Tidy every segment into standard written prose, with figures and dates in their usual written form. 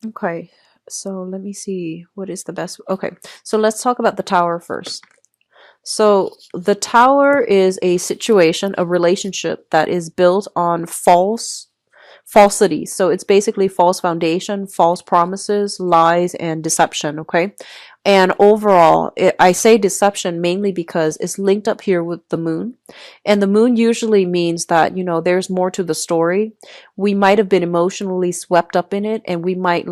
Okay, so let me see what is the best. Okay, so let's talk about the tower first. So the tower is a situation, a relationship that is built on falsity. So it's basically false foundation, false promises, lies, and deception. Okay. And overall, I say deception mainly because it's linked up here with the moon. And the moon usually means that, there's more to the story. We might have been emotionally swept up in it and we might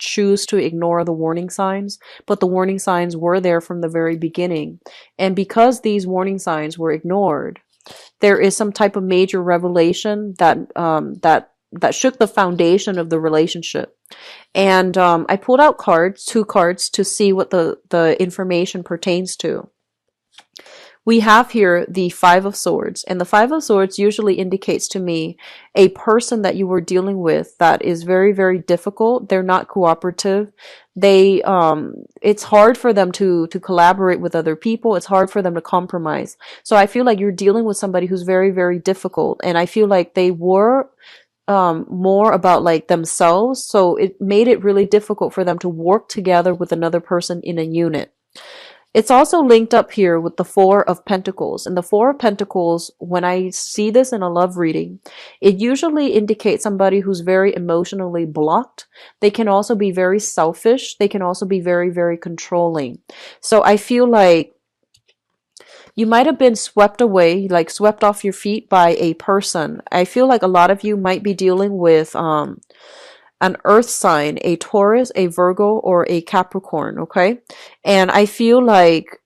choose to ignore the warning signs, but the warning signs were there from the very beginning. And because these warning signs were ignored, there is some type of major revelation that shook the foundation of the relationship. And I pulled out two cards to see what the information pertains to. We have here the Five of Swords, and the Five of Swords usually indicates to me a person that you were dealing with that is very, very difficult. They're not cooperative. It's hard for them to collaborate with other people. It's hard for them to compromise. So I feel like you're dealing with somebody who's very, very difficult, and I feel like they were more about like themselves. So it made it really difficult for them to work together with another person in a unit. It's also linked up here with the Four of Pentacles. And the Four of Pentacles, when I see this in a love reading, it usually indicates somebody who's very emotionally blocked. They can also be very selfish. They can also be very, very controlling. So I feel like you might have been swept away, like swept off your feet by a person. I feel like a lot of you might be dealing with an earth sign, a Taurus, a Virgo, or a Capricorn, okay? And I feel like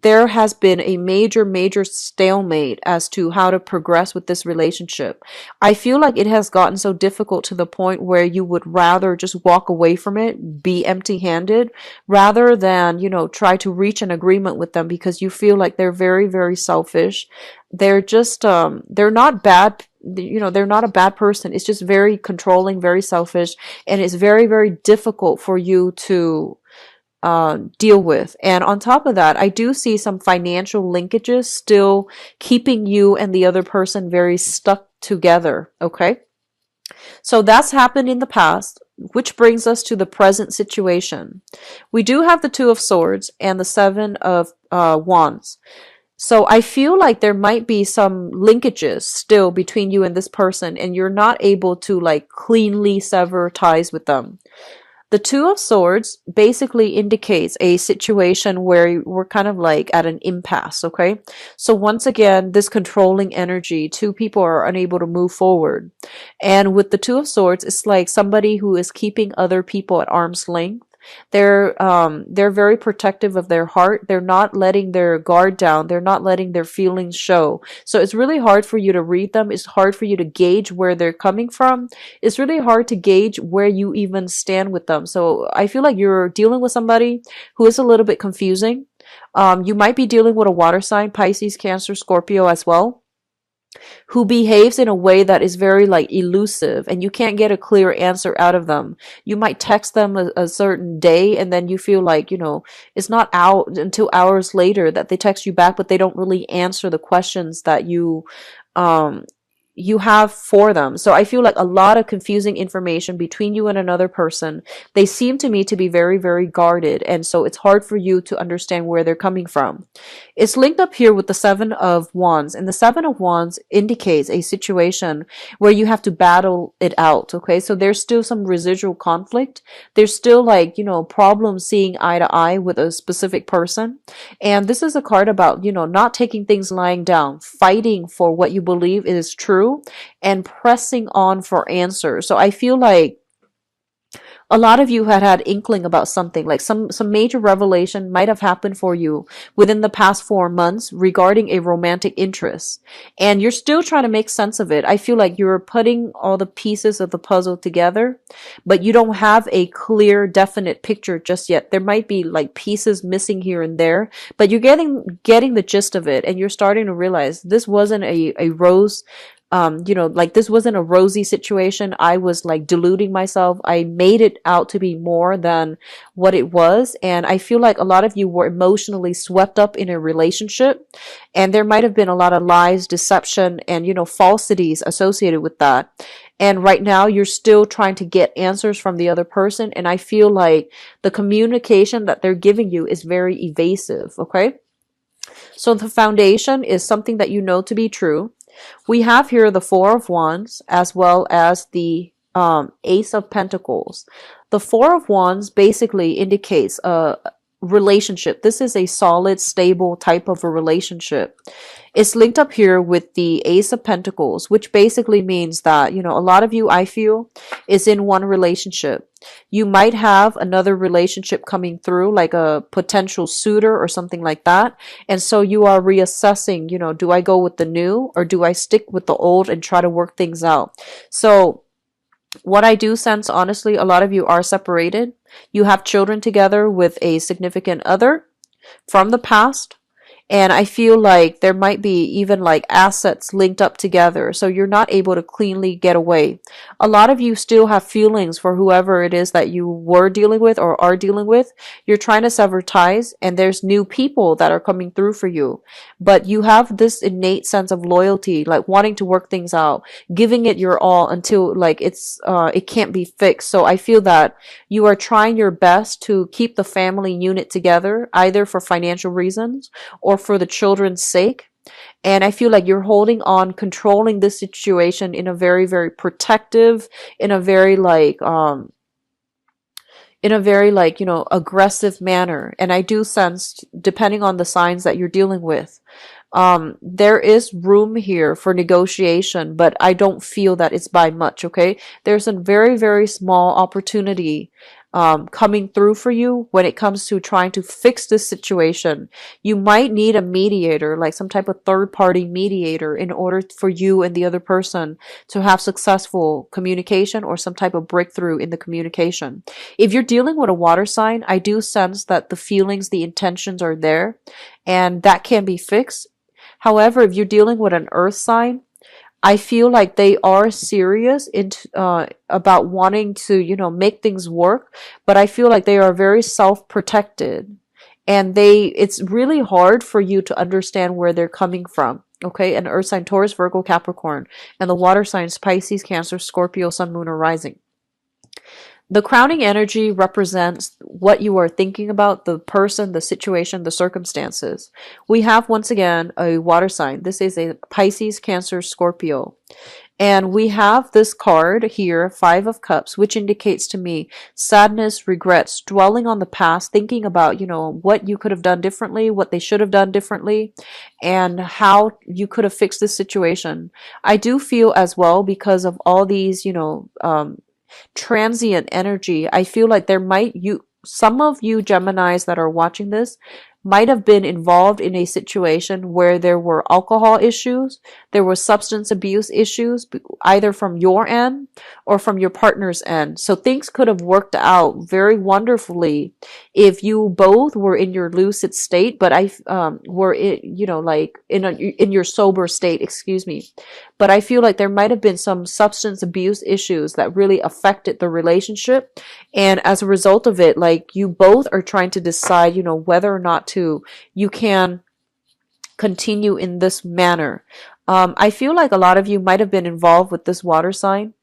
there has been a major, major stalemate as to how to progress with this relationship. I feel like it has gotten so difficult to the point where you would rather just walk away from it, be empty-handed, rather than, try to reach an agreement with them because you feel like they're very, very selfish. They're just, they're not bad. They're not a bad person. It's just very controlling, very selfish, and it's very, very difficult for you to deal with. And on top of that, I do see some financial linkages still keeping you and the other person very stuck together. Okay. So that's happened in the past, which brings us to the present situation. We do have the Two of Swords and the Seven of Wands. So I feel like there might be some linkages still between you and this person, and you're not able to like cleanly sever ties with them. The Two of Swords basically indicates a situation where we're kind of like at an impasse, okay? So once again, this controlling energy, two people are unable to move forward. And with the Two of Swords, it's like somebody who is keeping other people at arm's length. They're very protective of their heart. They're not letting their guard down. They're not letting their feelings show. So it's really hard for you to read them. It's hard for you to gauge where they're coming from. It's really hard to gauge where you even stand with them. So I feel like you're dealing with somebody who is a little bit confusing. You might be dealing with a water sign, Pisces, Cancer, Scorpio as well, who behaves in a way that is very like elusive and you can't get a clear answer out of them. You might text them a certain day and then you feel like, it's not out until hours later that they text you back, but they don't really answer the questions that um you have for them. So I feel like a lot of confusing information between you and another person. They seem to me to be very, very guarded. And so it's hard for you to understand where they're coming from. It's linked up here with the Seven of Wands. And the Seven of Wands indicates a situation where you have to battle it out. Okay. So there's still some residual conflict. There's still like, problems seeing eye to eye with a specific person. And this is a card about, not taking things lying down, fighting for what you believe is true and pressing on for answers. So I feel like a lot of you had inkling about something, like some major revelation might have happened for you within the past 4 months regarding a romantic interest, and you're still trying to make sense of it. I feel like you're putting all the pieces of the puzzle together, but you don't have a clear, definite picture just yet. There might be like pieces missing here and there, but you're getting the gist of it, and you're starting to realize this wasn't a rose like this wasn't a rosy situation. I was like deluding myself. I made it out to be more than what it was. And I feel like a lot of you were emotionally swept up in a relationship, and there might have been a lot of lies, deception, and, falsities associated with that. And right now you're still trying to get answers from the other person. And I feel like the communication that they're giving you is very evasive. Okay. So the foundation is something that you know to be true. We have here the Four of Wands as well as the Ace of Pentacles. The Four of Wands basically indicates a relationship. This is a solid, stable type of a relationship. It's linked up here with the Ace of Pentacles, which basically means that, a lot of you, I feel, is in one relationship. You might have another relationship coming through, like a potential suitor or something like that. And so you are reassessing, do I go with the new or do I stick with the old and try to work things out? So what I do sense, honestly, a lot of you are separated. You have children together with a significant other from the past. And I feel like there might be even like assets linked up together. So you're not able to cleanly get away. A lot of you still have feelings for whoever it is that you were dealing with or are dealing with. You're trying to sever ties, and there's new people that are coming through for you. But you have this innate sense of loyalty, like wanting to work things out, giving it your all until like it can't be fixed. So I feel that you are trying your best to keep the family unit together, either for financial reasons or for the children's sake. And I feel like you're holding on, controlling this situation in a very, very protective, in a very aggressive manner. And I do sense, depending on the signs that you're dealing with, there is room here for negotiation, but I don't feel that it's by much. Okay. There's a very, very small opportunity coming through for you when it comes to trying to fix this situation. You might need a mediator, like some type of third party mediator, in order for you and the other person to have successful communication or some type of breakthrough in the communication. If you're dealing with a water sign, I do sense that the feelings, the intentions are there, and that can be fixed. However, if you're dealing with an earth sign, I feel like they are serious about wanting to, make things work, but I feel like they are very self-protected, and it's really hard for you to understand where they're coming from. Okay, an earth sign, Taurus, Virgo, Capricorn, and the water signs, Pisces, Cancer, Scorpio, Sun, Moon, or Rising. The crowning energy represents what you are thinking about, the person, the situation, the circumstances. We have, once again, a water sign. This is a Pisces, Cancer, Scorpio. And we have this card here, Five of Cups, which indicates to me sadness, regrets, dwelling on the past, thinking about, what you could have done differently, what they should have done differently, and how you could have fixed this situation. I do feel as well, because of all these, transient energy, I feel like some of you Geminis that are watching this might have been involved in a situation where there were alcohol issues, there were substance abuse issues, either from your end or from your partner's end. So things could have worked out very wonderfully if you both were in your lucid state, but were in your sober state, excuse me. But I feel like there might have been some substance abuse issues that really affected the relationship. And as a result of it, like you both are trying to decide, whether or not you can continue in this manner. I feel like a lot of you might have been involved with this water sign,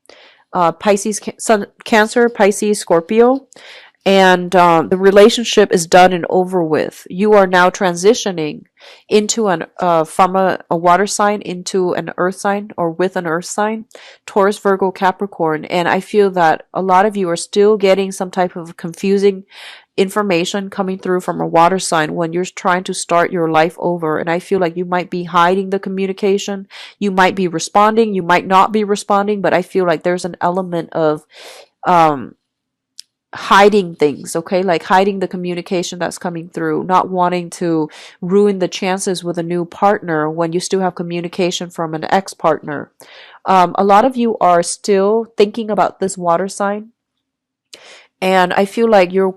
Pisces, Cancer, Pisces, Scorpio. And the relationship is done and over with. You are now transitioning into from a water sign into an earth sign, or with an earth sign, Taurus, Virgo, Capricorn. And I feel that a lot of you are still getting some type of confusing information coming through from a water sign when you're trying to start your life over. And I feel like you might be hiding the communication. You might be responding. You might not be responding. But I feel like there's an element of hiding things, okay? Like hiding the communication that's coming through, not wanting to ruin the chances with a new partner when you still have communication from an ex-partner. A lot of you are still thinking about this water sign, and I feel like you're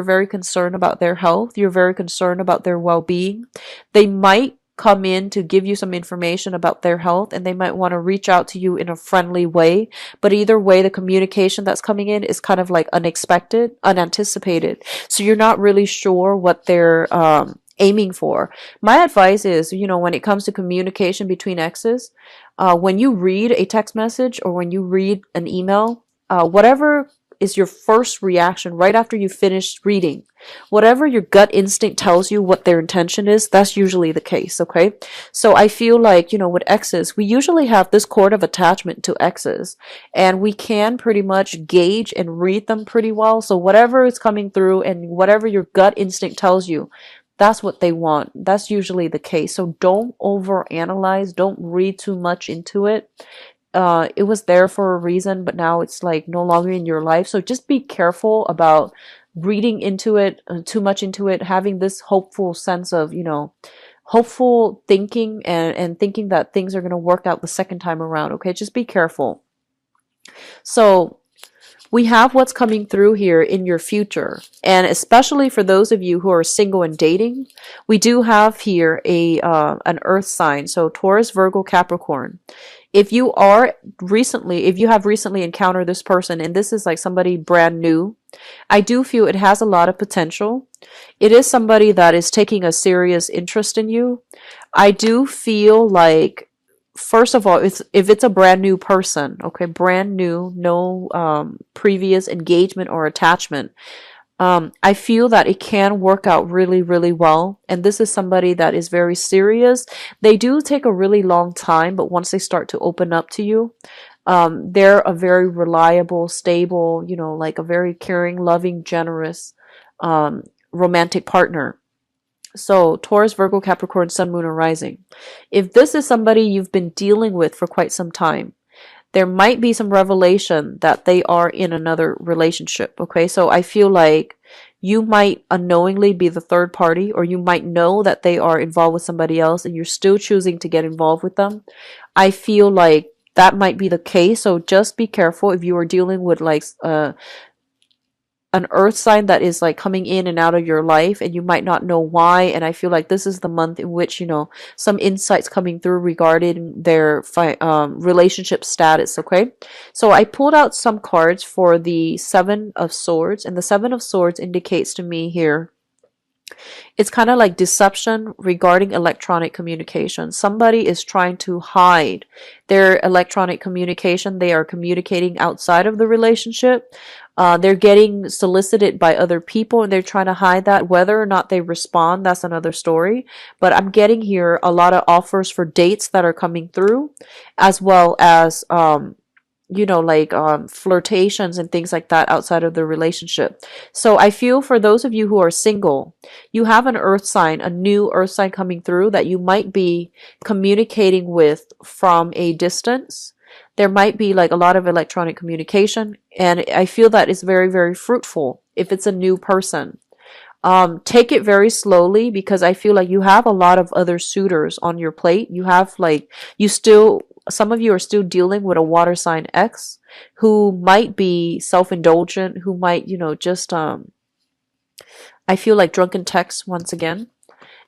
very concerned about their health, you're very concerned about their well-being. They might come in to give you some information about their health, and they might want to reach out to you in a friendly way. But either way, the communication that's coming in is kind of like unexpected, unanticipated. So you're not really sure what they're aiming for. My advice is, when it comes to communication between exes, when you read a text message or when you read an email, whatever is your first reaction right after you finish reading, whatever your gut instinct tells you what their intention is, that's usually the case, okay? So I feel like, with exes, we usually have this cord of attachment to exes, and we can pretty much gauge and read them pretty well. So whatever is coming through and whatever your gut instinct tells you, that's what they want. That's usually the case. So don't overanalyze, don't read too much into it. It was there for a reason, but now it's like no longer in your life. So just be careful about reading into it, too much into it, having this hopeful sense of, hopeful thinking and thinking that things are going to work out the second time around. Okay, just be careful. So we have what's coming through here in your future, and especially for those of you who are single and dating, we do have here an earth sign, so Taurus, Virgo, Capricorn. If you have recently encountered this person and this is like somebody brand new, I do feel it has a lot of potential. It is somebody that is taking a serious interest in you. I do feel like, first of all, if it's a brand new person, okay, brand new, no previous engagement or attachment, I feel that it can work out really, really well. And this is somebody that is very serious. They do take a really long time, but once they start to open up to you, they're a very reliable, stable, like a very caring, loving, generous, romantic partner. So Taurus, Virgo, Capricorn, Sun, Moon, or Rising. If this is somebody you've been dealing with for quite some time, there might be some revelation that they are in another relationship. Okay, so I feel like you might unknowingly be the third party, or you might know that they are involved with somebody else and you're still choosing to get involved with them. I feel like that might be the case. So just be careful if you are dealing with like an earth sign that is like coming in and out of your life and you might not know why. And I feel like this is the month in which, some insights coming through regarding their relationship status. Okay, so I pulled out some cards for the Seven of Swords, and the Seven of Swords indicates to me here, it's kind of like deception regarding electronic communication. Somebody is trying to hide their electronic communication. They are communicating outside of the relationship. They're getting solicited by other people and they're trying to hide that. Whether or not they respond, that's another story. But I'm getting here a lot of offers for dates that are coming through, as well as flirtations and things like that outside of the relationship. So I feel for those of you who are single, you have an earth sign, a new earth sign coming through that you might be communicating with from a distance. There might be like a lot of electronic communication, and I feel that is very, very fruitful if it's a new person. Take it very slowly, because I feel like you have a lot of other suitors on your plate. Some of you are still dealing with a water sign ex who might be self-indulgent, who might, I feel like drunken texts once again.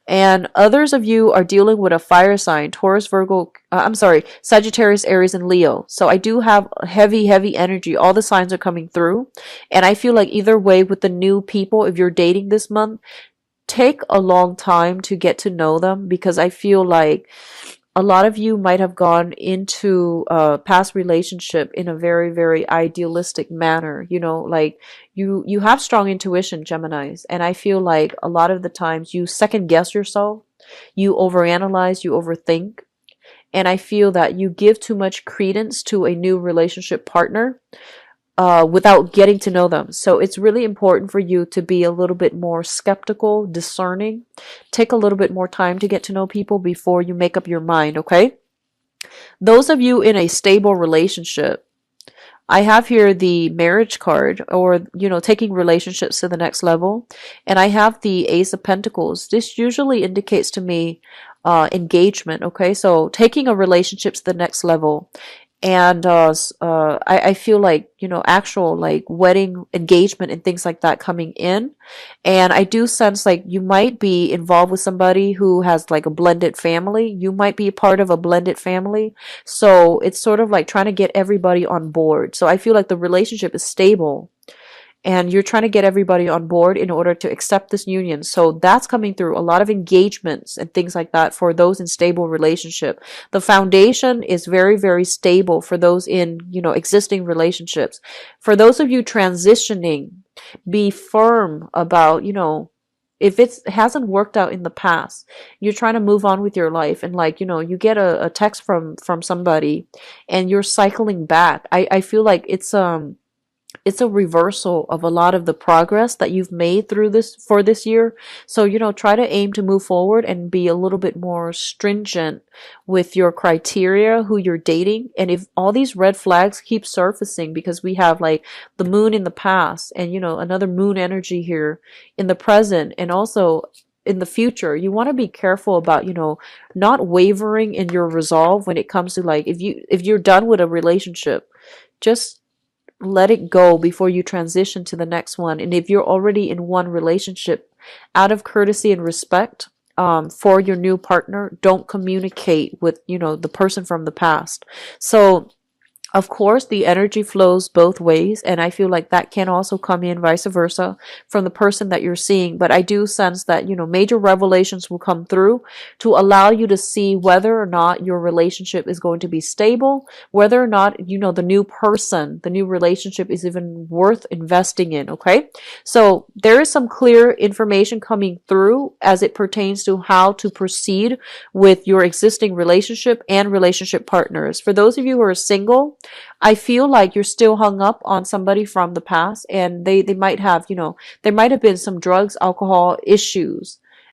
And others of you are dealing with a fire sign, Taurus, Virgo, Sagittarius, Aries, and Leo. So I do have heavy, heavy energy. All the signs are coming through. And I feel like either way with the new people, if you're dating this month, take a long time to get to know them, because I feel like a lot of you might have gone into a past relationship in a very, very idealistic manner. Like you have strong intuition, Geminis. And I feel like a lot of the times you second guess yourself, you overanalyze, you overthink. And I feel that you give too much credence to a new relationship partner without getting to know them. So it's really important for you to be a little bit more skeptical, discerning. Take a little bit more time to get to know people before you make up your mind, okay? Those of you in a stable relationship, I have here the marriage card, or, taking relationships to the next level. And I have the Ace of Pentacles. This usually indicates to me engagement, okay? So taking a relationship to the next level. and I feel like, you know, actual like wedding engagement and things like that coming in. And I do sense like you might be involved with somebody who has like a blended family. You might be a part of a blended family. So it's sort of like trying to get everybody on board. So I feel like the relationship is stable and you're trying to get everybody on board in order to accept this union. So that's coming through a lot of engagements and things like that for those in stable relationship. The foundation is very, very stable for those in, you know, existing relationships. For those of you transitioning, be firm about, you know, if it hasn't worked out in the past, you're trying to move on with your life, and like, you know, you get a text from somebody and you're cycling back. I feel like it's a reversal of a lot of the progress that you've made through this for this year. So, you know, try to aim to move forward and be a little bit more stringent with your criteria, who you're dating. And if all these red flags keep surfacing because we have like the moon in the past and, you know, another moon energy here in the present and also in the future, you want to be careful about, you know, not wavering in your resolve when it comes to like if you're done with a relationship, just let it go before you transition to the next one. And if you're already in one relationship, out of courtesy and respect for your new partner, don't communicate with, you know, the person from the past. So of course, the energy flows both ways, and I feel like that can also come in vice versa from the person that you're seeing. But I do sense that, you know, major revelations will come through to allow you to see whether or not your relationship is going to be stable, whether or not, you know, the new person, the new relationship is even worth investing in. Okay. So there is some clear information coming through as it pertains to how to proceed with your existing relationship and relationship partners. For those of you who are single, I feel like you're still hung up on somebody from the past, and they might have, you know, there might have been some drugs, alcohol issues